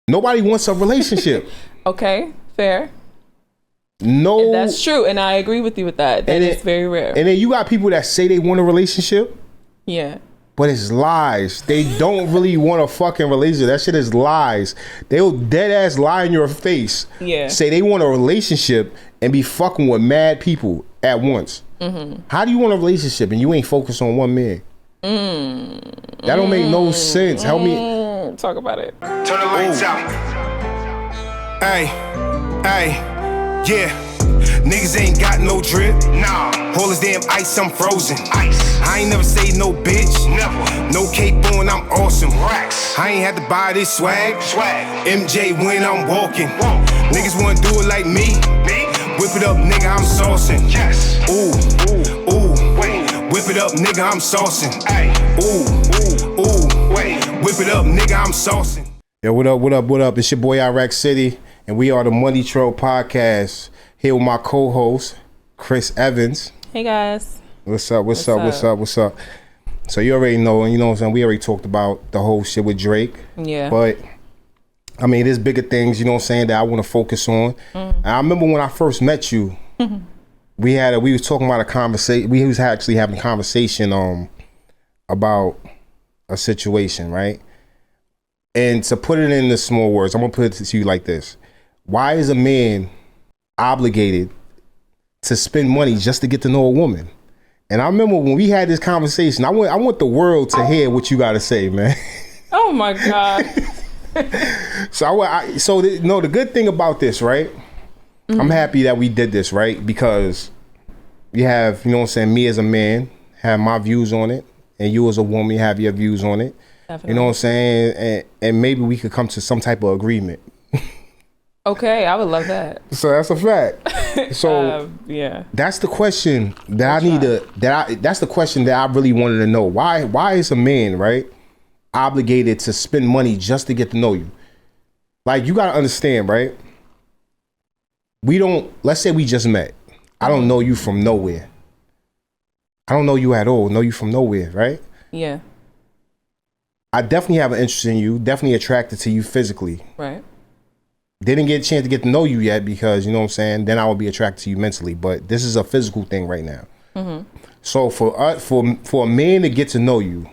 Nobody wants a relationship. Okay, fair. No, and that's true, and I agree with you with that. That is very rare. And then you got people that say they want a relationship. Yeah. But it's lies. They don't really want a fucking relationship. That shit is lies. They'll dead ass lie in your face. Yeah. Say they want a relationship and be fucking with mad people at once. Mm-hmm. How do you want a relationship and you ain't focused on one man? That don't make no sense. Help me. Talk about it. Turn the lights out. Hey, yeah. Niggas ain't got no drip. Nah. Hold this damn ice, I'm frozen. Ice. I ain't never say no bitch. Never. No cape on, I'm awesome. Racks. I ain't had to buy this swag. MJ when I'm walking. Niggas wanna do it like me. Whip it up, nigga, I'm saucing. Yes. Ooh. Wait. Whip it up, nigga, I'm saucing. Ay. Ooh. Wait. Whip it up, nigga, I'm saucing. Yo, what up? It's your boy IRACC, and we are the Money Trail Podcast. Here with my co-host, KRYS Evans. Hey guys. What's up? So you already know, and you know what I'm saying, we already talked about the whole shit with Drake. Yeah. But I mean, there's bigger things, you know what I'm saying, that I want to focus on. And I remember when I first met you, we was talking about a conversation. We was actually having a conversation about a situation, right? And to put it in the small words, I'm gonna put it to you like this: why is a man obligated to spend money just to get to know a woman? And I remember when we had this conversation, I want the world to hear what you got to say, man. Oh my God. The good thing about this, right? I'm happy that we did this, right? Because you have, you know what I'm saying, me as a man have my views on it, and you as a woman have your views on it. Definitely. You know what I'm saying? And maybe we could come to some type of agreement. Okay, I would love that. So that's a fact. So yeah, that's the question that that's the question that I really wanted to know. Why is a man, right, obligated to spend money just to get to know you? Like, you gotta understand, right? Let's say we just met. I don't know you from nowhere. I don't know you at all. Know you from nowhere, right? Yeah. I definitely have an interest in you, definitely attracted to you physically. Right. Didn't get a chance to get to know you yet because, you know what I'm saying, then I would be attracted to you mentally. But this is a physical thing right now. Mm-hmm. So for a man to get to know you,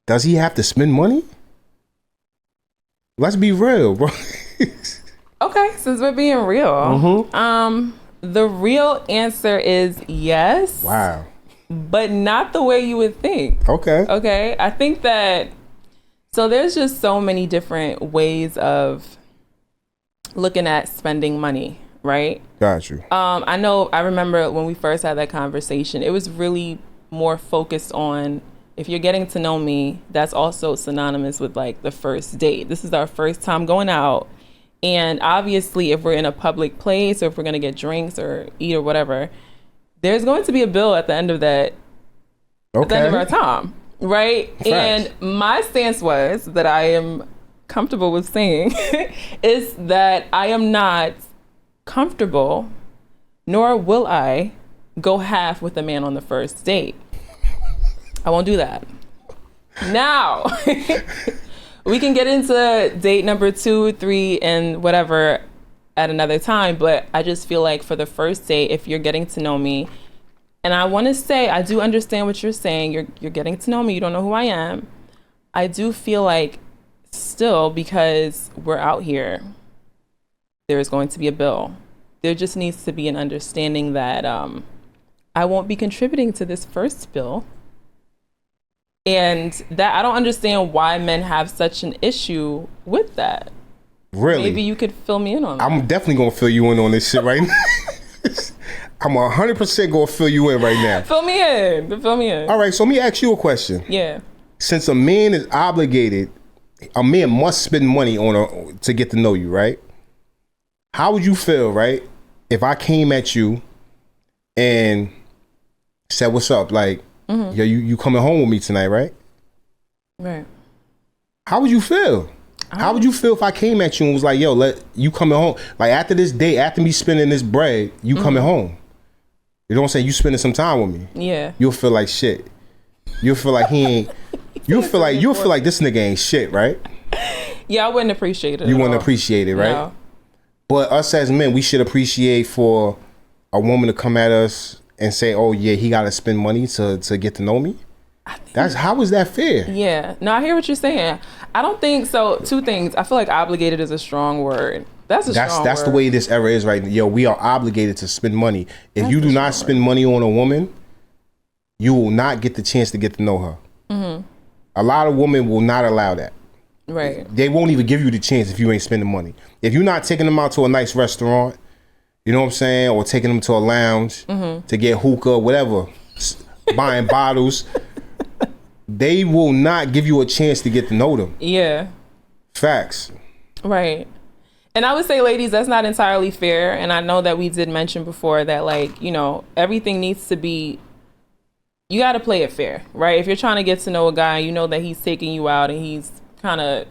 does he have to spend money? Let's be real, bro. Okay, since we're being real, the real answer is yes. Wow. But not the way you would think. Okay. I think that, so there's just so many different ways of looking at spending money, right? Got you. I remember when we first had that conversation, it was really more focused on, if you're getting to know me, that's also synonymous with like the first date. This is our first time going out. And obviously, if we're in a public place or if we're going to get drinks or eat or whatever, there's going to be a bill at the end of that, at the end of our time, right? Facts. And my stance was that I am comfortable with saying is that I am not comfortable, nor will I go half with a man on the first date. I won't do that. Now, we can get into date number 2, 3, and whatever at another time, but I just feel like for the first date, if you're getting to know me, and I want to say, I do understand what you're saying, you're getting to know me, you don't know who I am. I do feel like still, because we're out here, there is going to be a bill. There just needs to be an understanding that I won't be contributing to this first bill. And that I don't understand why men have such an issue with that. Really? Maybe you could fill me in on that. I'm definitely going to fill you in on this shit right now. I'm 100% going to fill you in right now. Fill me in. All right, so let me ask you a question. Yeah. Since a man is obligated, a man must spend money to get to know you, right? How would you feel, right, if I came at you and said, what's up? Like, yo, you coming home with me tonight, right? Right. How would you feel? How would you feel if I came at you and was like, yo, you coming home? Like, after this day, after me spending this bread, you coming home. You know what I'm saying? You spending some time with me. Yeah. You'll feel like shit. You'll feel like he ain't. You'll feel like this nigga ain't shit, right? Yeah, I wouldn't appreciate it. You wouldn't appreciate it, right? No. But us as men, we should appreciate for a woman to come at us and say, "Oh yeah, he got to spend money to get to know me." How is that fair? Yeah. No, I hear what you're saying. I don't think so. Two things. I feel like obligated is a strong word. That's the way this era is right now. Yo, we are obligated to spend money. If you do not spend money on a woman, you will not get the chance to get to know her. Mm-hmm. A lot of women will not allow that. Right. They won't even give you the chance if you ain't spending money. If you're not taking them out to a nice restaurant, you know what I'm saying, or taking them to a lounge to get hookah, whatever, buying bottles, they will not give you a chance to get to know them. Yeah. Facts. Right. And I would say, ladies, that's not entirely fair. And I know that we did mention before that, like, you know, everything needs to be, you got to play it fair, right? If you're trying to get to know a guy, you know that he's taking you out and he's kind of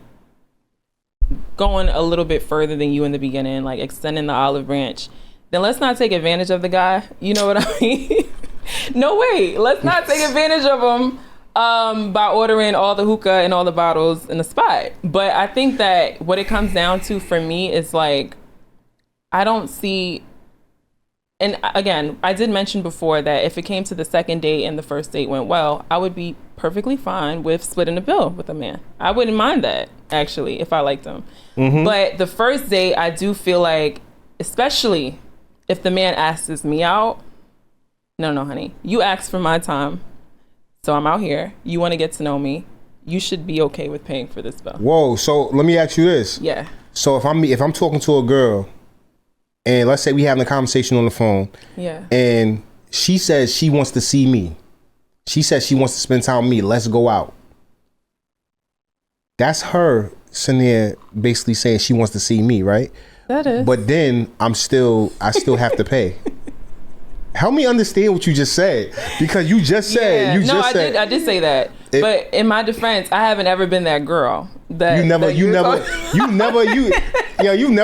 going a little bit further than you in the beginning, like extending the olive branch, then let's not take advantage of the guy. You know what I mean? No way. Let's not take advantage of him by ordering all the hookah and all the bottles in the spot. But I think that what it comes down to for me is like, I don't see, and again, I did mention before that if it came to the second date and the first date went well, I would be perfectly fine with splitting the bill with a man. I wouldn't mind that, actually, if I liked him. Mm-hmm. But the first date, I do feel like, especially if the man asks me out, no, honey, you asked for my time. So I'm out here. You want to get to know me. You should be okay with paying for this bill. Whoa. So let me ask you this. Yeah. So if I'm talking to a girl, and let's say we having a conversation on the phone. Yeah. And she says she wants to see me. She says she wants to spend time with me. Let's go out. That's her sitting there basically saying she wants to see me, right? That is. But then I still have to pay. Help me understand what you just said, because you just said I did say that. But in my defense, I haven't ever been that girl. You've never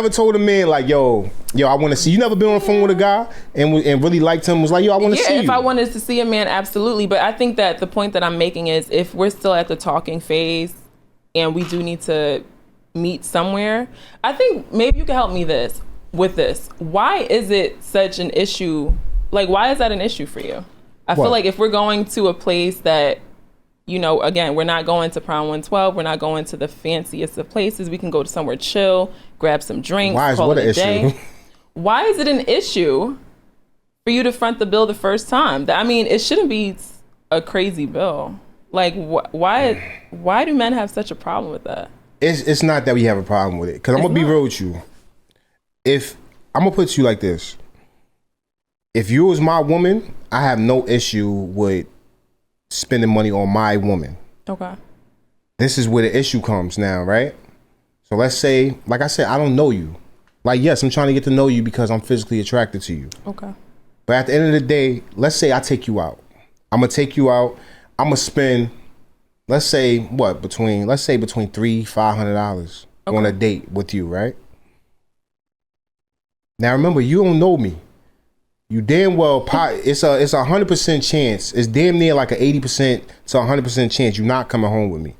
told a man like, yo, I want to see. You never been on the phone with a guy and really liked him, was like, yo, I want to see you. Yeah, if I wanted to see a man, absolutely. But I think that the point that I'm making is, if we're still at the talking phase and we do need to meet somewhere, I think maybe you can help me with this. Why is it such an issue? Like, why is that an issue for you? I feel like if we're going to a place that, you know, again, we're not going to Prime 112, we're not going to the fanciest of places. We can go to somewhere chill, grab some drinks, call it a day. Why is it an issue for you to front the bill the first time? I mean, it shouldn't be a crazy bill. Like, why do men have such a problem with that? It's not that we have a problem with it. Because I'm going to be real with you. If I'm going to put it to you like this. If you was my woman, I have no issue with spending money on my woman. Okay. This is where the issue comes now, right? So let's say, like I said, I don't know you. Like, yes, I'm trying to get to know you because I'm physically attracted to you. Okay. But at the end of the day, let's say I take you out. I'm going to take you out. I'm going to spend, let's say between $300-$500 on a date with you, right? Now, remember, you don't know me. You damn well, it's a 100% chance. It's damn near like an 80% to 100% chance you're not coming home with me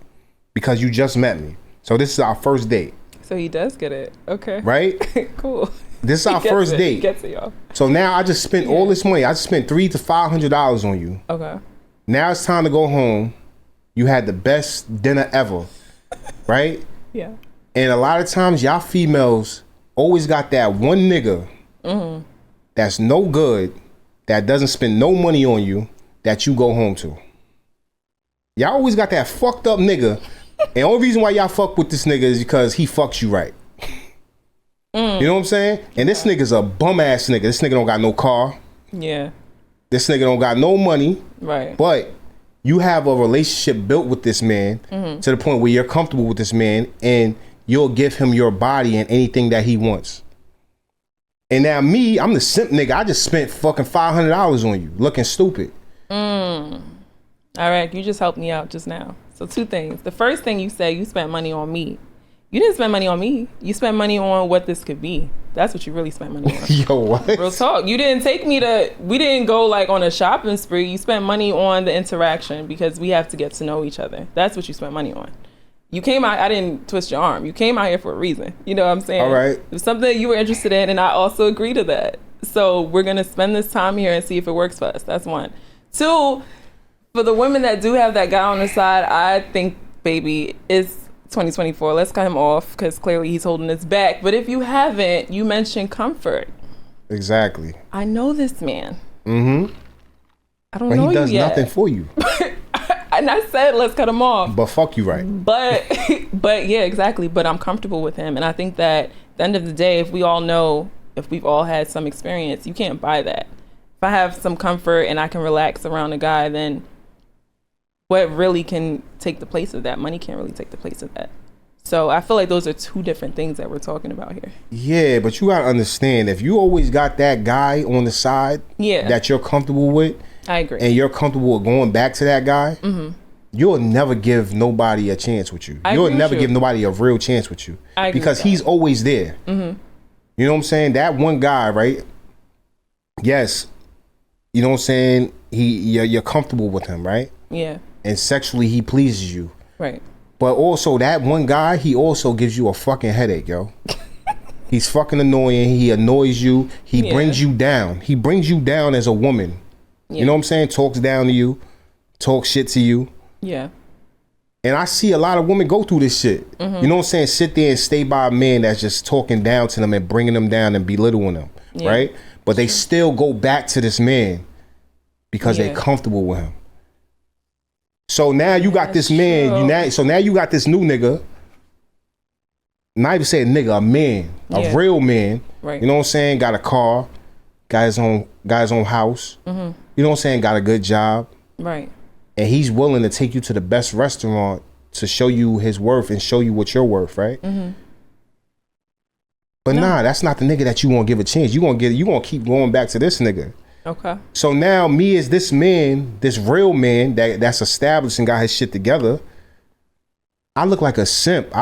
because you just met me. So this is our first date. So he does get it. Okay. Right? Cool. This is our first date. He gets it, y'all. So now I just spent all this money. I just spent $300 to $500 on you. Okay. Now it's time to go home. You had the best dinner ever. Right? Yeah. And a lot of times y'all females always got that one nigga that's no good, that doesn't spend no money on you, that you go home to. Y'all always got that fucked up nigga. And the only reason why y'all fuck with this nigga is because he fucks you right. You know what I'm saying? And this nigga's a bum ass nigga. This nigga don't got no car. Yeah. This nigga don't got no money. Right. But you have a relationship built with this man to the point where you're comfortable with this man and you'll give him your body and anything that he wants. And now me, I'm the simp nigga. I just spent fucking $500 on you, looking stupid. All right, you just helped me out just now. So two things. The first thing you said, you spent money on me. You didn't spend money on me. You spent money on what this could be. That's what you really spent money on. Yo, what? Real talk. You didn't take me to, we didn't go like on a shopping spree. You spent money on the interaction because we have to get to know each other. That's what you spent money on. You came out, I didn't twist your arm. You came out here for a reason. You know what I'm saying? All right. It was something that you were interested in, and I also agree to that. So we're going to spend this time here and see if it works for us. That's one. Two, for the women that do have that guy on the side, I think, baby, it's 2024. Let's cut him off because clearly he's holding us back. But if you haven't, you mentioned comfort. Exactly. I know this man. Mm-hmm. I don't know you yet. But he does nothing for you. And I said, let's cut him off. But fuck you right. But yeah, exactly. But I'm comfortable with him. And I think that at the end of the day, if we all know, if we've all had some experience, you can't buy that. If I have some comfort and I can relax around a guy, then what really can take the place of that? Money can't really take the place of that. So I feel like those are two different things that we're talking about here. Yeah, but you gotta understand, if you always got that guy on the side that you're comfortable with, I agree, and you're comfortable with going back to that guy, you'll never give nobody a chance with you. You'll never give nobody a real chance with you because he's always there. You know what I'm saying? That one guy, right? Yes, you know what I'm saying? You're comfortable with him, right? Yeah. And sexually, he pleases you, right? But also, that one guy, he also gives you a fucking headache, yo. He's fucking annoying. He annoys you. He brings you down. He brings you down as a woman. You know what I'm saying? Talks down to you. Talks shit to you. Yeah. And I see a lot of women go through this shit. You know what I'm saying? Sit there and stay by a man that's just talking down to them and bringing them down and belittling them, right? But they still go back to this man because they're comfortable with him. So now you got this man. So now you got this new nigga. Not even saying nigga, a man, a real man. Right. You know what I'm saying? Got a car, got his own house. You know what I'm saying? Got a good job. Right. And he's willing to take you to the best restaurant to show you his worth and show you what you're worth, right? But nah, that's not the nigga that you want to give a chance. You gonna keep going back to this nigga. Okay. So now me as this man, this real man that's established and got his shit together, I look like a simp.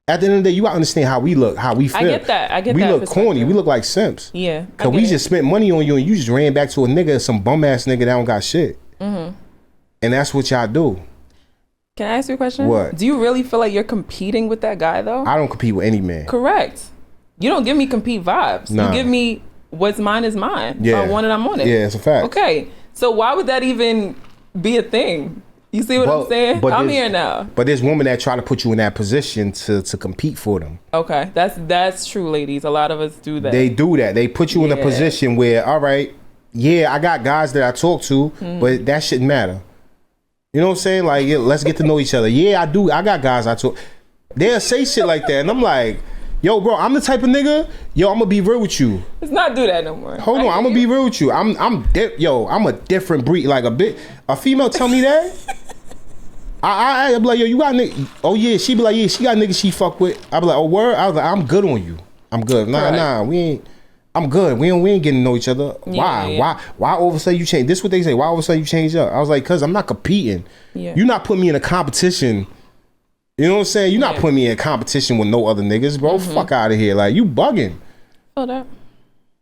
At the end of the day, you gotta understand how we look, how we feel. I get that. We look corny. We look like simps. Yeah. Cause we just spent money on you and you just ran back to a nigga, some bum ass nigga that don't got shit. And that's what y'all do. Can I ask you a question? What? Do you really feel like you're competing with that guy though? I don't compete with any man. Correct. You don't give me compete vibes. Nah. You give me what's mine is mine. Yeah. If I want it, I'm on it. Yeah, it's a fact. Okay. So why would that even be a thing? You see what I'm saying? I'm here now. But there's women that try to put you in that position to compete for them. Okay. That's true, ladies. A lot of us do that. They do that. They put you in a position where, all right, I got guys that I talk to, but that shouldn't matter. You know what I'm saying? Like, let's get to know each other. Yeah, I do. I got guys I talk. They'll say shit like that. And I'm like, yo, bro, I'm the type of nigga, I'm gonna be real with you. Let's not do that no more. Hold on, I'm gonna be real with you. I'm a different breed. Like a female tell me that. I be like, yo, you got nigga. Oh yeah, she be like, yeah, she got niggas she fuck with. I be like, oh word? I was like, I'm good on you. I'm good. Nah, we ain't. I'm good. We ain't getting to know each other. Why all of a sudden you change? This is what they say. Why all of a sudden you change up? I was like, cause I'm not competing. You're not putting me in a competition. You know what I'm saying? You're not putting me in a competition with no other niggas, bro. Fuck out of here. Like, you bugging. Hold up.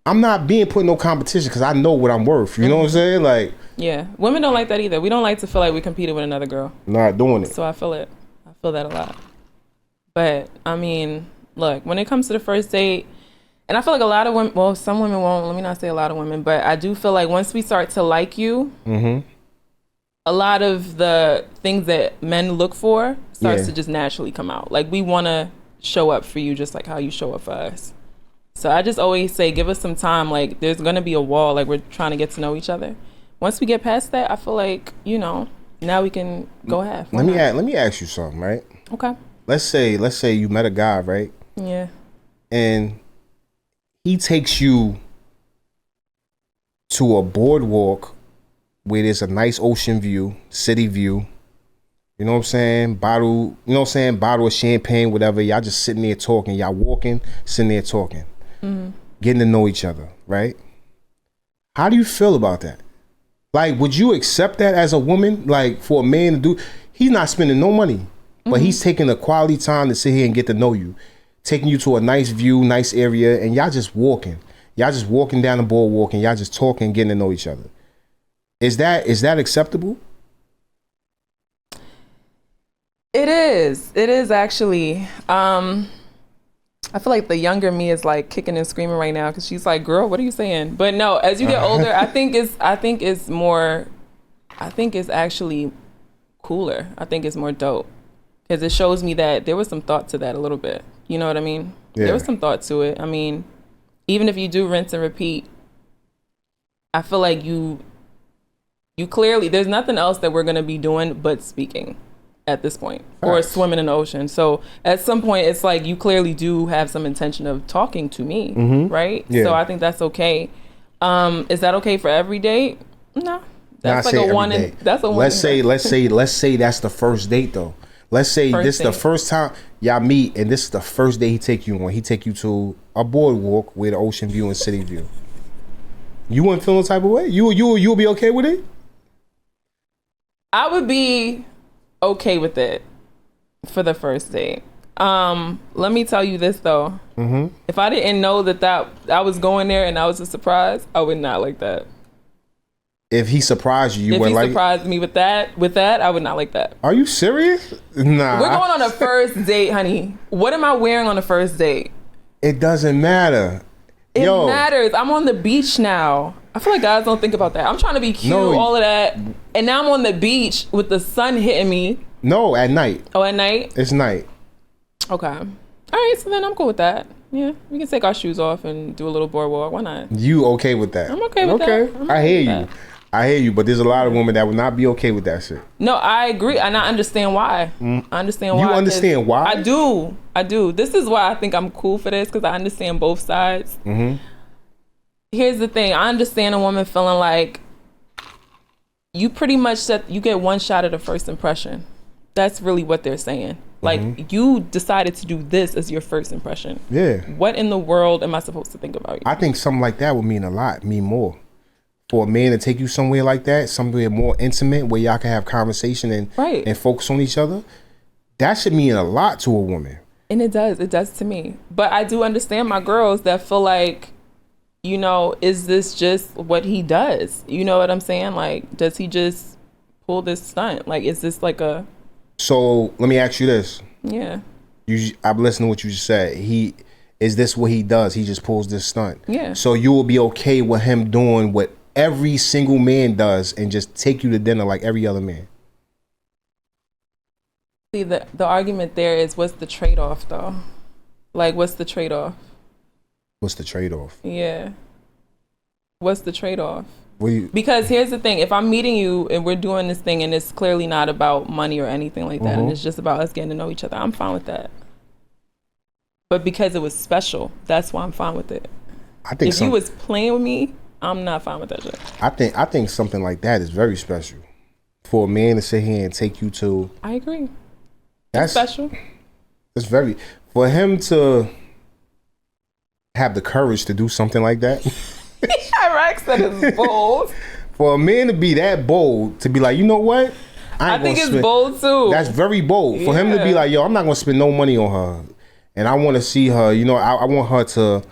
I'm not being put in no competition because I know what I'm worth. You know what I'm saying? Like, yeah, women don't like that either. We don't like to feel like we competed with another girl. Not doing it. So I feel it. I feel that a lot. But I mean, look, when it comes to the first date, and I feel like a lot of women, well, some women won't, let me not say a lot of women, but I do feel like once we start to like you, a lot of the things that men look for starts to just naturally come out. Like, we want to show up for you just like how you show up for us. So I just always say, give us some time. Like, there's going to be a wall. Like, we're trying to get to know each other. Once we get past that, I feel like, now we can go half. Let me ask you something, right? Okay. Let's say you met a guy, right? Yeah. And he takes you to a boardwalk where there's a nice ocean view, city view. You know what I'm saying? Bottle of champagne, whatever. Y'all just sitting there talking. Y'all walking, sitting there talking. Getting to know each other, right? How do you feel about that? Like, would you accept that as a woman? Like, for a man to do, he's not spending no money, but he's taking the quality time to sit here and get to know you, taking you to a nice view, nice area, and y'all just walking. Y'all just walking down the boardwalk and y'all just talking, getting to know each other. Is that acceptable? It is actually. I feel like the younger me is like kicking and screaming right now because she's like, "Girl, what are you saying?" But no, as you get older, I think it's actually cooler. I think it's more dope because it shows me that there was some thought to that a little bit. You know what I mean? Yeah. There was some thought to it. I mean, even if you do rinse and repeat, I feel like you clearly, there's nothing else that we're gonna be doing but speaking at this point, or swimming in the ocean. So at some point, it's like you clearly do have some intention of talking to me, right? Yeah. So I think that's okay. Is that okay for every date? No, that's like a one. That's a one. Let's say that's the first date though. Let's say this is the first time y'all meet, and this is the first day he take you on. He take you to a boardwalk with ocean view and city view. You wouldn't feel no type of way? You'll be okay with it? I would be okay with it for the first date. Let me tell you this though. If I didn't know that I was going there and that was a surprise, I would not like that. If he surprised you, wouldn't like it? If he surprised me with that, I would not like that. Are you serious? Nah. We're going on a first date, honey. What am I wearing on a first date? It doesn't matter. It matters. I'm on the beach now. I feel like guys don't think about that. I'm trying to be cute, all of that. And now I'm on the beach with the sun hitting me. No, at night. Oh, at night? It's night. Okay. All right, so then I'm cool with that. Yeah, we can take our shoes off and do a little boardwalk. Why not? You okay with that? I'm okay with that. Okay, I hear you, but there's a lot of women that would not be okay with that shit. No, I agree, and I understand why. I understand why. You understand why? I do. This is why I think I'm cool for this, because I understand both sides. Here's the thing. I understand a woman feeling like you pretty much you get one shot at a first impression. That's really what they're saying. Like, you decided to do this as your first impression. Yeah. What in the world am I supposed to think about you? I think something like that would mean more. For a man to take you somewhere like that, somewhere more intimate where y'all can have conversation and focus on each other, that should mean a lot to a woman. And it does to me. But I do understand my girls that feel like, you know, is this just what he does? You know what I'm saying? Like, does he just pull this stunt? Like, is this like a... So let me ask you this. Yeah. I've listened to what you just said. Is this what he does? He just pulls this stunt. Yeah. So you will be okay with him doing what every single man does and just take you to dinner like every other man? See, the argument there is, what's the trade-off though? Like, what's the trade-off? What's the trade-off? Yeah. What's the trade-off? Because here's the thing. If I'm meeting you and we're doing this thing and it's clearly not about money or anything like that, and it's just about us getting to know each other, I'm fine with that. But because it was special, that's why I'm fine with it. I think if you was playing with me, I'm not fine with that shit. I think something like that is very special. For a man to sit here and take you to... I agree. That's special. It's very... For him to have the courage to do something like that... IRACC said it's bold. For a man to be that bold, to be like, you know what? I think it's bold too. That's very bold. For him to be like, yo, I'm not going to spend no money on her. And I want to see her, you know, I want her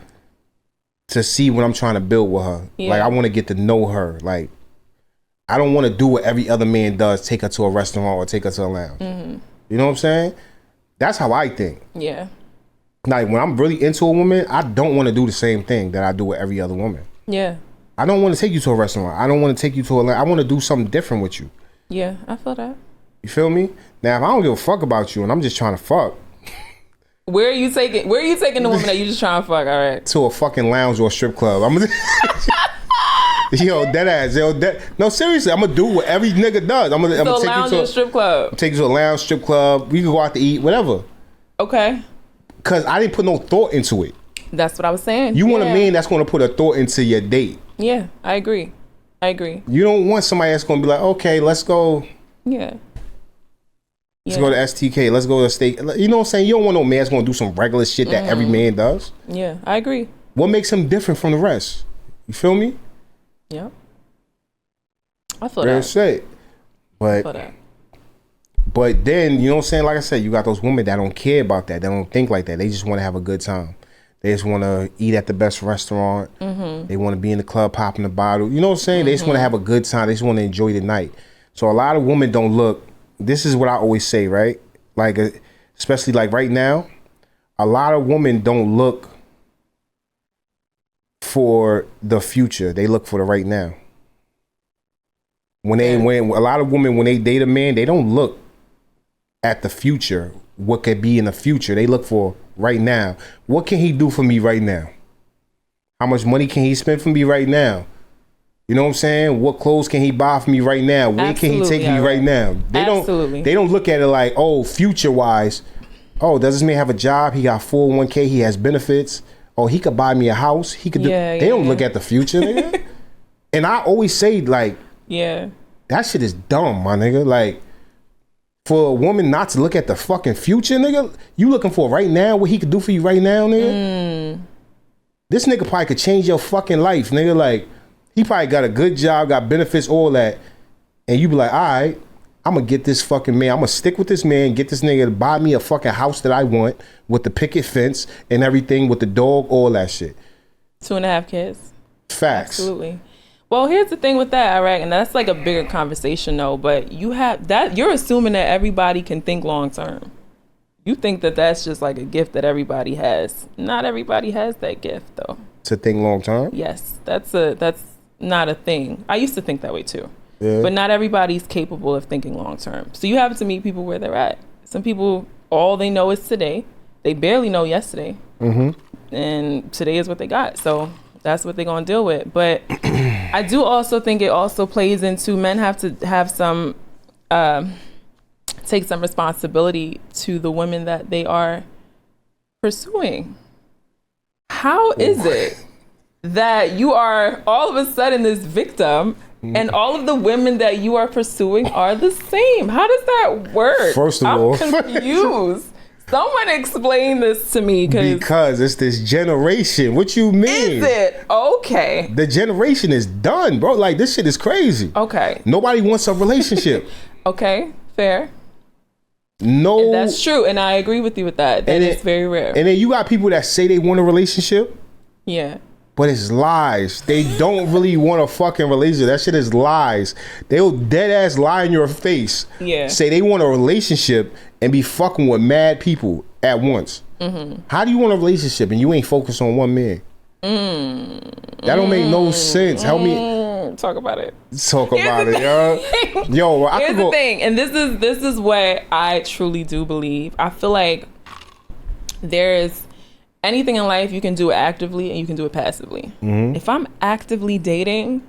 to see what I'm trying to build with her. Yeah. Like, I want to get to know her. Like, I don't want to do what every other man does, take her to a restaurant or take her to a lounge. You know what I'm saying? That's how I think. Yeah. Like, when I'm really into a woman, I don't want to do the same thing that I do with every other woman. Yeah. I don't want to take you to a restaurant. I don't want to take you to a lounge. I want to do something different with you. Yeah, I feel that. You feel me? Now, if I don't give a fuck about you and I'm just trying to fuck, Where are you taking the woman that you just trying to fuck? All right. To a fucking lounge or a strip club. Yo, dead ass. No, seriously, I'm gonna do what every nigga does. I'm gonna take you to a strip club. Take you to a lounge, strip club. We can go out to eat, whatever. Okay. Cause I didn't put no thought into it. That's what I was saying. You want a man that's gonna put a thought into your date. Yeah, I agree. You don't want somebody that's gonna be like, okay, let's go. Yeah. Let's go to STK. Let's go to steak. You know what I'm saying? You don't want no man that's gonna do some regular shit that every man does. Yeah, I agree. What makes him different from the rest? You feel me? Yeah. I feel that. Shit. But then, you know what I'm saying? Like I said, you got those women that don't care about that. They don't think like that. They just want to have a good time. They just want to eat at the best restaurant. They want to be in the club popping the bottle. You know what I'm saying? They just want to have a good time. They just want to enjoy the night. So a lot of women don't look. This is what I always say, right? like, especially like right now, a lot of women don't look for the future. They look for the right now. When a lot of women, when they date a man, they don't look at the future, what could be in the future. They look for right now. What can he do for me right now? How much money can he spend for me right now? You know what I'm saying? What clothes can he buy for me right now? Where can he take me right now? They don't look at it like, oh, future wise. Oh, does this man have a job? He got 401k. He has benefits. Oh, he could buy me a house. He could do. They don't look at the future, nigga. And I always say, like, that shit is dumb, my nigga. Like, for a woman not to look at the fucking future, nigga, you looking for right now what he could do for you right now, nigga? This nigga probably could change your fucking life, nigga. Like, he probably got a good job, got benefits, all that. And you be like, all right, I'm gonna get this fucking man. I'm gonna stick with this man, get this nigga to buy me a fucking house that I want with the picket fence and everything, with the dog, all that shit. 2.5 kids. Facts. Absolutely. Well, here's the thing with that, Iraq, and that's like a bigger conversation though, but you have that, you're assuming that everybody can think long term. You think that that's just like a gift that everybody has. Not everybody has that gift though. To think long term? Yes, that's not a thing. I used to think that way too. Yeah. But not everybody's capable of thinking long term. So you have to meet people where they're at. Some people, all they know is today. They barely know yesterday. And today is what they got. So that's what they're going to deal with. But I do also think it also plays into men have to have some, take some responsibility to the women that they are pursuing. How is it that you are all of a sudden this victim and all of the women that you are pursuing are the same? How does that work? First of all, I'm confused. Someone explain this to me. Because it's this generation. What you mean? Is it? Okay. The generation is done, bro. Like, this shit is crazy. Okay. Nobody wants a relationship. Okay, fair. No. And that's true, and I agree with you with that. That is very rare. And then you got people that say they want a relationship. Yeah. But it's lies. They don't really want a fucking relationship. That shit is lies. They'll dead ass lie in your face. Yeah. Say they want a relationship and be fucking with mad people at once. How do you want a relationship and you ain't focused on one man? That don't make no sense. Help me. Talk about it. Talk about it, yo. Yo, I Here's the thing, and this is what I truly do believe. I feel like there is anything in life you can do it actively and you can do it passively. If I'm actively dating,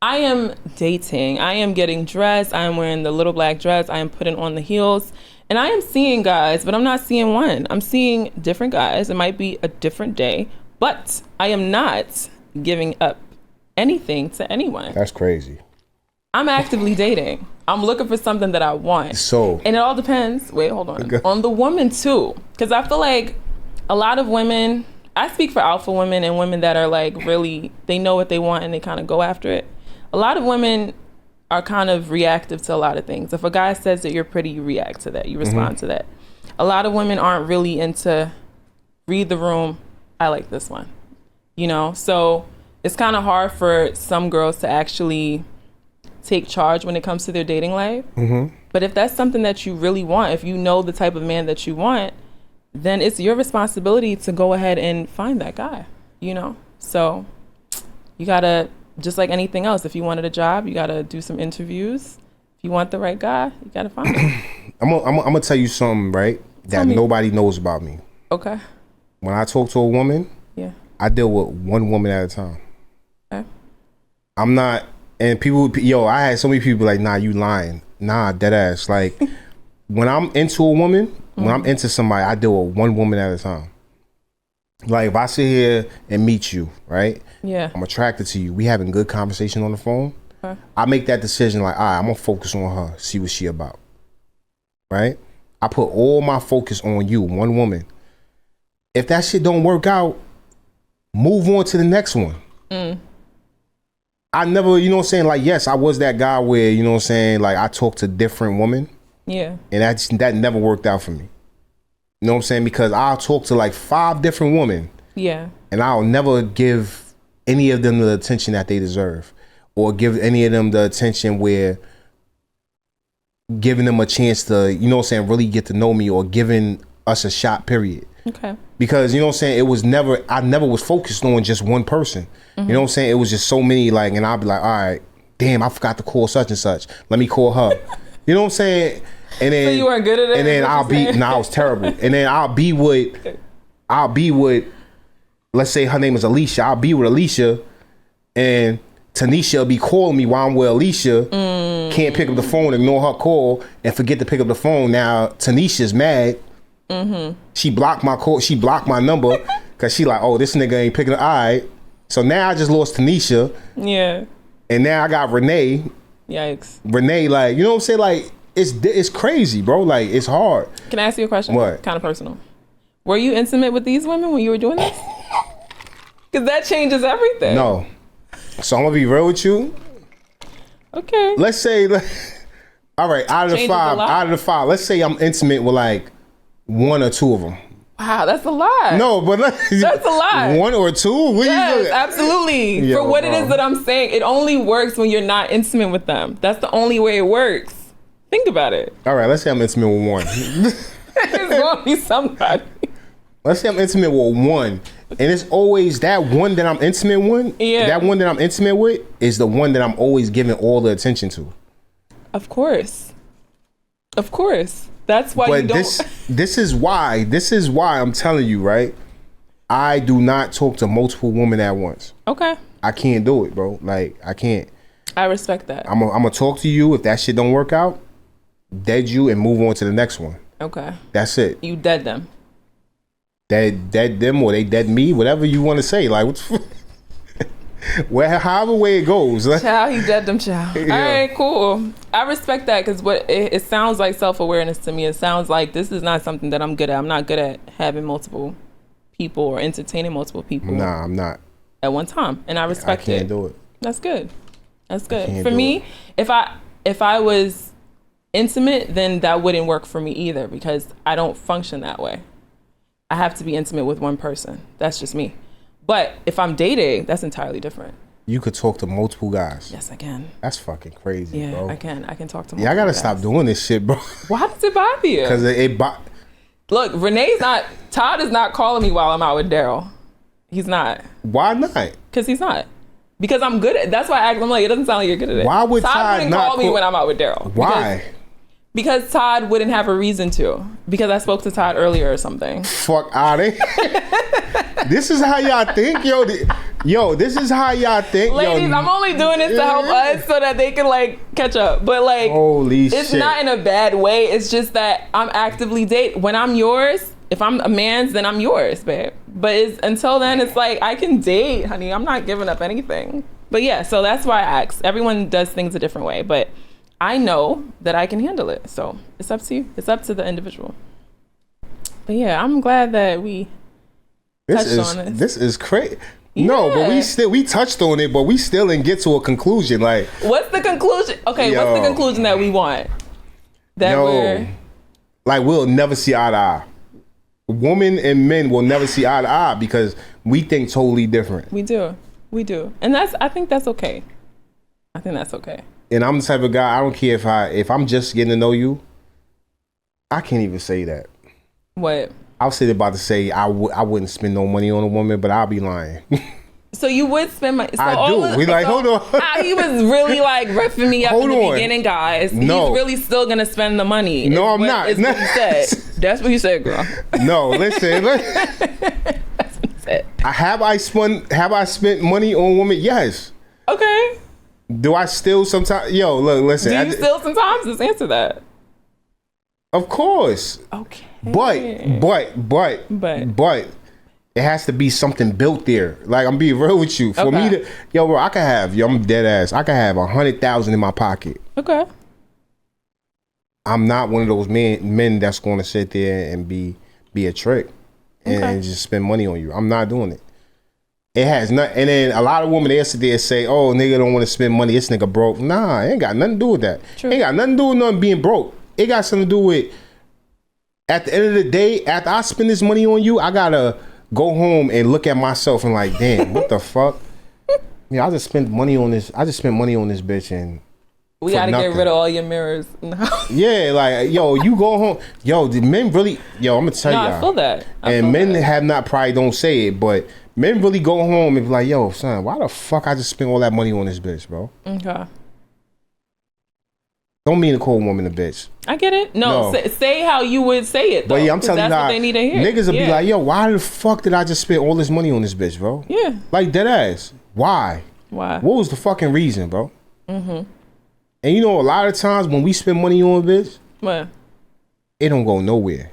I am dating. I am getting dressed. I am wearing the little black dress. I am putting on the heels. And I am seeing guys, but I'm not seeing one. I'm seeing different guys. It might be a different day, but I am not giving up anything to anyone. That's crazy. I'm actively dating. I'm looking for something that I want. So. And it all depends. Wait, hold on the woman too. Because I feel like a lot of women, I speak for alpha women and women that are like really, they know what they want and they kind of go after it. A lot of women are kind of reactive to a lot of things. If a guy says that you're pretty, you react to that. You respond to that. A lot of women aren't really into read the room. I like this one, you know? So it's kind of hard for some girls to actually take charge when it comes to their dating life. But if that's something that you really want, if you know the type of man that you want, then it's your responsibility to go ahead and find that guy, you know? So you gotta, just like anything else, if you wanted a job, you gotta do some interviews. If you want the right guy, you gotta find him. I'm gonna tell you something, right? That nobody knows about me. Okay. When I talk to a woman, I deal with one woman at a time. Okay. I'm not, and people, I had so many people like, nah, you lying. Nah, dead ass. Like, when I'm into a woman, when I'm into somebody, I deal with one woman at a time. Like, if I sit here and meet you, right? Yeah. I'm attracted to you. We having good conversation on the phone. Okay. I make that decision like, all right, I'm going to focus on her, see what she about. Right? I put all my focus on you, one woman. If that shit don't work out, move on to the next one. I never, you know what I'm saying? Like, yes, I was that guy where, you know what I'm saying? Like, I talked to different women. Yeah. And that never worked out for me. You know what I'm saying? Because I'll talk to like 5 different women. Yeah. And I'll never give any of them the attention that they deserve. Or give any of them the attention where giving them a chance to, you know what I'm saying, really get to know me, or giving us a shot, period. Okay. Because, you know what I'm saying, I never was focused on just one person. You know what I'm saying? It was just so many, like, and I'll be like, all right, damn, I forgot to call such and such. Let me call her. You know what I'm saying? And then, so you weren't good at it? And then I was terrible. And then I'll be with, let's say her name is Alicia. I'll be with Alicia, and Tanisha will be calling me while I'm with Alicia. Can't pick up the phone, ignore her call, and forget to pick up the phone. Now Tanisha's mad. She blocked my call. She blocked my number because she like, oh, this nigga ain't picking up. All right. So now I just lost Tanisha. Yeah. And now I got Renee. Yikes. Renee, like, you know what I'm saying? Like, it's crazy, bro. Like, it's hard. Can I ask you a question? What? Kind of personal. Were you intimate with these women when you were doing this? Because that changes everything. No. So I'm gonna be real with you. Okay. Let's say, all right, out of the five, let's say I'm intimate with like one or two of them. Wow, that's a lot. No, but that's a lot. One or two? Yes, absolutely. Yo, for what bro. it is that I'm saying, it only works when you're not intimate with them. That's the only way it works. Think about it. All right, let's say I'm intimate with one. It's going to be somebody. Let's say I'm intimate with one. And it's always that one that I'm intimate with. Yeah. That one that I'm intimate with is the one that I'm always giving all the attention to. Of course. Of course. That's why you don't. This is why I'm telling you, right? I do not talk to multiple women at once. Okay. I can't do it, bro. Like, I can't. I respect that. I'm gonna talk to you. If that shit don't work out, dead you and move on to the next one. Okay. That's it. You dead them. Dead them, or they dead me, whatever you want to say. Like, however way it goes. Child, he dead them, child. Yeah. All right, cool. I respect that, because what it sounds like self-awareness to me. It sounds like this is not something that I'm good at. I'm not good at having multiple people or entertaining multiple people. Nah, I'm not. At one time, and I respect it. I can't do it. That's good. That's good. For me, if I was intimate, then that wouldn't work for me either, because I don't function that way. I have to be intimate with one person. That's just me. But if I'm dating, that's entirely different. You could talk to multiple guys. Yes, I can. That's fucking crazy, yeah, bro. I can talk to multiple I gotta guys. stop doing this shit, bro. Why does it bother you? Because Look, Todd is not calling me while I'm out with Daryl. He's not. Why not? Because he's not. Because I'm good at it. That's why I asked him, like, it doesn't sound like you're good at it. Why would Todd wouldn't call me when I'm out with Daryl? Why? Because Todd wouldn't have a reason to. Because I spoke to Todd earlier or something. Fuck out of here. This is how y'all think, yo. This is how y'all think, ladies. I'm only doing this to help us so that they can like catch up. But like, holy it's shit. not in a bad way. It's just that I'm actively dating. When I'm yours, if I'm a man's, then I'm yours, babe. But until then, it's like I can date, honey. I'm not giving up anything. But yeah, so that's why I ask. Everyone does things a different way, but I know that I can handle it. So it's up to you. It's up to the individual. But yeah, I'm glad that we touched on this. This is crazy. Yeah. No, but we touched on it, but we still didn't get to a conclusion. Like, what's the conclusion? Okay, what's the conclusion that we want? We'll never see eye to eye. Women and men will never see eye to eye because we think totally different. We do. And I think that's okay. I think that's okay. And I'm the type of guy, I don't care if I'm just getting to know you, I can't even say that. What? I was about to say I wouldn't spend no money on a woman, but I'll be lying. So you would spend money? So I do. Hold on. He was really like roughing me up in the beginning, guys. No. He's really still gonna spend the money. No, I'm not. Is what he said. That's what he said, girl. No, listen. That's what he said. Have I spent money on women? Yes. Okay. Do I still sometimes? Yo, look, listen. Do you still sometimes? Just answer that. Of course. Okay. But it has to be something built there. Like, I'm being real with you. For me to, bro, I'm dead ass. I could have 100,000 in my pocket. Okay. I'm not one of those men that's going to sit there and be a trick and just spend money on you. I'm not doing it. It has not. And then a lot of women, they sit there and say, "Oh, nigga don't want to spend money. This nigga broke." Nah, it ain't got nothing to do with that. True. Ain't got nothing to do with nothing being broke. It got something to do with, at the end of the day, after I spend this money on you, I gotta go home and look at myself and like, damn, what the fuck? Yeah, I just spent money on this. I just spent money on this bitch, and We gotta get rid of all your mirrors. Yeah, like, yo, you go home. Yo, the men really, yo, I'm gonna tell y'all. I feel that. And men have not, probably don't say it, but men really go home and be like, yo, son, why the fuck I just spent all that money on this bitch, bro? Okay. Don't mean to call a woman a bitch. I get it. No. Say how you would say it, though. But yeah, I'm telling you, that's what they need to hear. Niggas will be like, yo, why the fuck did I just spend all this money on this bitch, bro? Yeah. Like, dead ass. Why? Why? What was the fucking reason, bro? And you know, a lot of times when we spend money on a bitch, what? It don't go nowhere.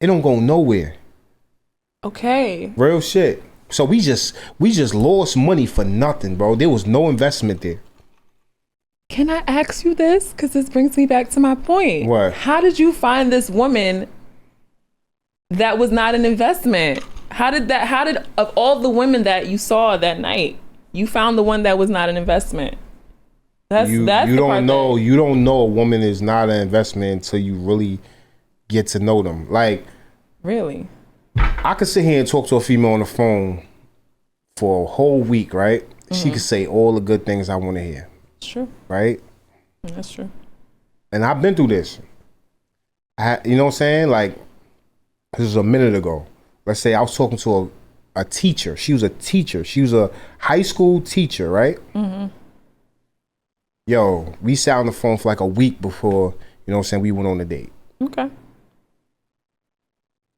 It don't go nowhere. Okay. Real shit. So we just lost money for nothing, bro. There was no investment there. Can I ask you this? Because this brings me back to my point. What? How did you find this woman that was not an investment? How did of all the women that you saw that night, you found the one that was not an investment? You don't know a woman is not an investment until you really get to know them. Like, really? I could sit here and talk to a female on the phone for a whole week, right? She could say all the good things I want to hear. It's true. Right? That's true. And I've been through this. You know what I'm saying? Like, this was a minute ago. Let's say I was talking to a teacher. She was a teacher. She was a high school teacher, right? Yo, we sat on the phone for like a week before, you know what I'm saying, we went on a date. Okay.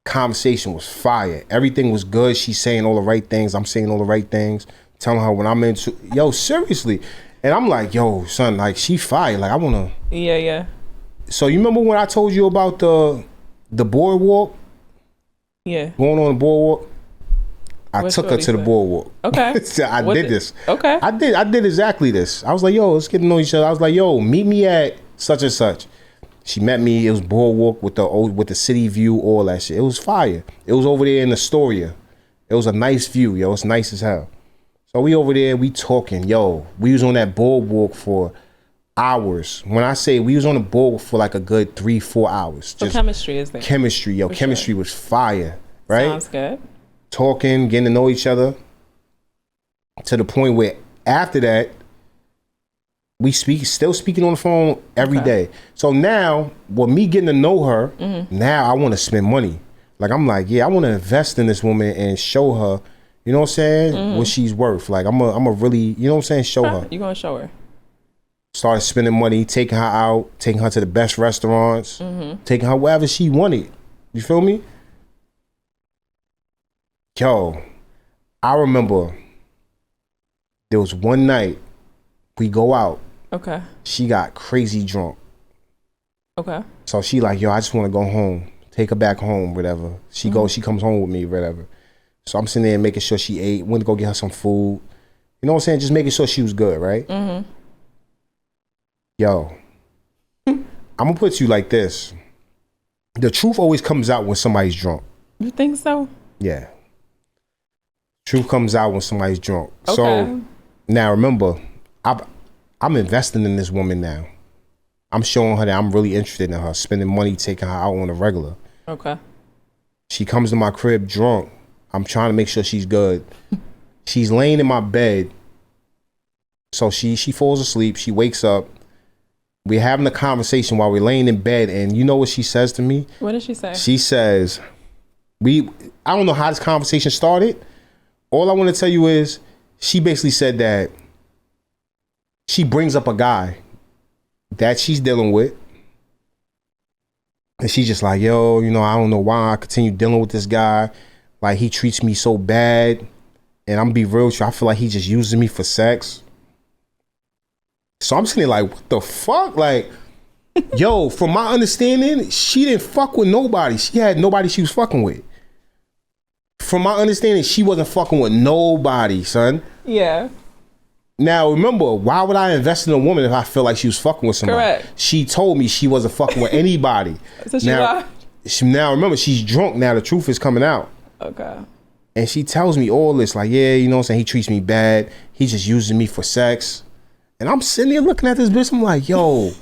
Conversation was fire. Everything was good. She's saying all the right things. I'm saying all the right things. Telling her when I'm into, yo, seriously. And I'm like, yo, son, like, she fire. Like, I want to. Yeah. So you remember when I told you about the boardwalk? Yeah. Going on the boardwalk? I took her to the boardwalk. Okay. I did this. Okay. I did exactly this. I was like, yo, let's get to know each other. I was like, yo, meet me at such and such. She met me. It was boardwalk with the city view, all that shit. It was fire. It was over there in Astoria. It was a nice view, yo. It's nice as hell. So we over there, we talking. Yo, we was on that boardwalk for hours. When I say we was on the boardwalk for like a good 3-4 hours. So chemistry is there. Chemistry, yo. Chemistry was fire, right? Sounds good. Talking, getting to know each other, to the point where after that, we still speaking on the phone every day. So now, with me getting to know her, now I want to spend money. Like, I'm like, yeah, I want to invest in this woman and show her, you know what I'm saying, what she's worth. Like, I'm a really, you know what I'm saying, show her. You're going to show her. Started spending money, taking her out, taking her to the best restaurants, taking her wherever she wanted. You feel me? Yo, I remember there was one night we go out. Okay. She got crazy drunk. Okay. So she like, yo, I just want to go home. Take her back home, whatever. She comes home with me, whatever. So I'm sitting there making sure she ate, went to go get her some food. You know what I'm saying? Just making sure she was good, right? Yo, I'm going to put you like this. The truth always comes out when somebody's drunk. You think so? Yeah. Truth comes out when somebody's drunk. Okay. So now remember, I'm investing in this woman now. I'm showing her that I'm really interested in her, spending money, taking her out on a regular. Okay. She comes to my crib drunk. I'm trying to make sure she's good. She's laying in my bed. So she falls asleep. She wakes up. We're having a conversation while we're laying in bed. And you know what she says to me? What did she say? She says, I don't know how this conversation started. All I want to tell you is she basically said that she brings up a guy that she's dealing with. And she's just like, yo, you know, I don't know why I continue dealing with this guy. Like, he treats me so bad. And I'm gonna be real with you, I feel like he just using me for sex. So I'm sitting there like, what the fuck? Like, yo, from my understanding, she didn't fuck with nobody. She had nobody she was fucking with. From my understanding, she wasn't fucking with nobody, son. Yeah. Now, remember, why would I invest in a woman if I feel like she was fucking with somebody? Correct. She told me she wasn't fucking with anybody. So she lied? Now, remember, she's drunk now. The truth is coming out. Okay. And she tells me all this, like, yeah, you know what I'm saying? He treats me bad. He's just using me for sex. And I'm sitting there looking at this bitch. I'm like, yo,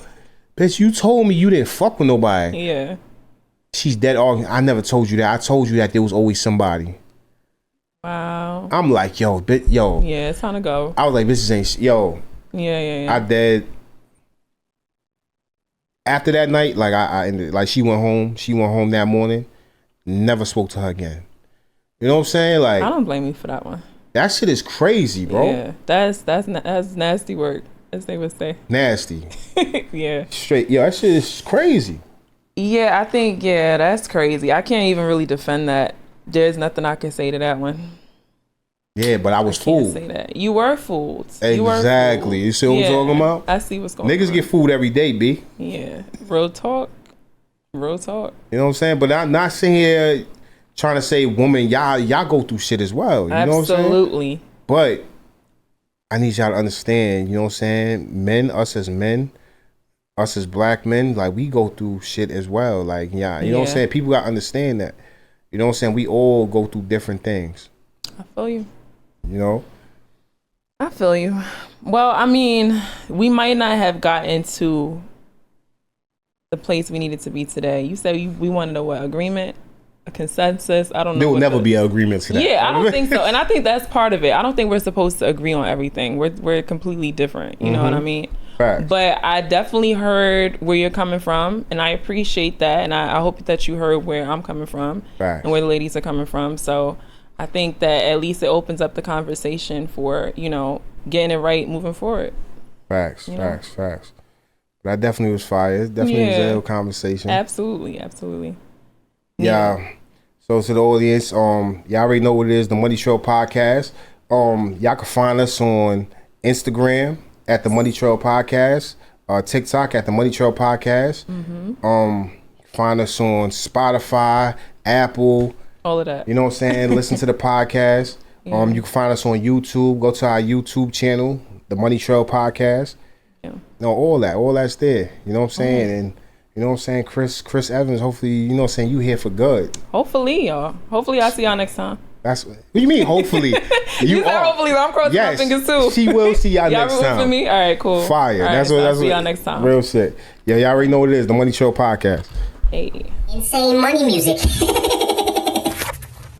bitch, you told me you didn't fuck with nobody. Yeah. She's dead arguing. I never told you that. I told you that there was always somebody. Wow. I'm like, yo. Yeah, it's time to go. I was like, bitches ain't, yo. Yeah. I did. After that night, like I ended, like she went home. She went home that morning. Never spoke to her again. You know what I'm saying? Like, I don't blame you for that one. That shit is crazy, bro. Yeah, that's nasty work, as they would say. Nasty. Yeah. Straight. Yeah, that shit is crazy. Yeah, I think, that's crazy. I can't even really defend that. There's nothing I can say to that one. Yeah, but I was fooled. Say that. You were fooled. Exactly. You see what I'm talking about? I see what's going on. Niggas get fooled every day, B. Yeah. Real talk. Real talk. You know what I'm saying? But I'm not sitting here trying to say, woman, y'all go through shit as well. You know what I'm saying? Absolutely. But I need y'all to understand, you know what I'm saying? Men, us as black men, like, we go through shit as well. Like, you know what I'm saying? People got to understand that. You know what I'm saying? We all go through different things. I feel you. You know? I feel you. Well, I mean, we might not have gotten to the place we needed to be today. You said we wanted a agreement, a consensus. I don't know. There will never be an agreement to that. Yeah, I don't think so. And I think that's part of it. I don't think we're supposed to agree on everything. We're completely different. You know what I mean? Facts. But I definitely heard where you're coming from, and I appreciate that. And I hope that you heard where I'm coming from. Facts. And where the ladies are coming from. So I think that at least it opens up the conversation for, getting it right moving forward. Facts. But I definitely was fire. It definitely was a conversation. Absolutely. Yeah. So to the audience, y'all already know what it is, the Money Trail Podcast. Y'all can find us on Instagram at the Money Trail Podcast, TikTok at the Money Trail Podcast. Find us on Spotify, Apple, all of that. You know what I'm saying? Listen to the podcast. You can find us on YouTube. Go to our YouTube channel, the Money Trail Podcast. Yeah. No, all that's there. You know what I'm saying? And you know what I'm saying? Chris Evans, hopefully, you know what I'm saying, you here for good. Hopefully, y'all. Hopefully I'll see y'all next time. What do you mean, hopefully? you said hopefully, I'm crossing my fingers too. She will see y'all next time. Y'all root for me? All right, cool. Fire. Right, that's I'll see y'all next time. Real shit. Yeah, y'all already know what it is, the Money Trail Podcast. Hey. Insane money music.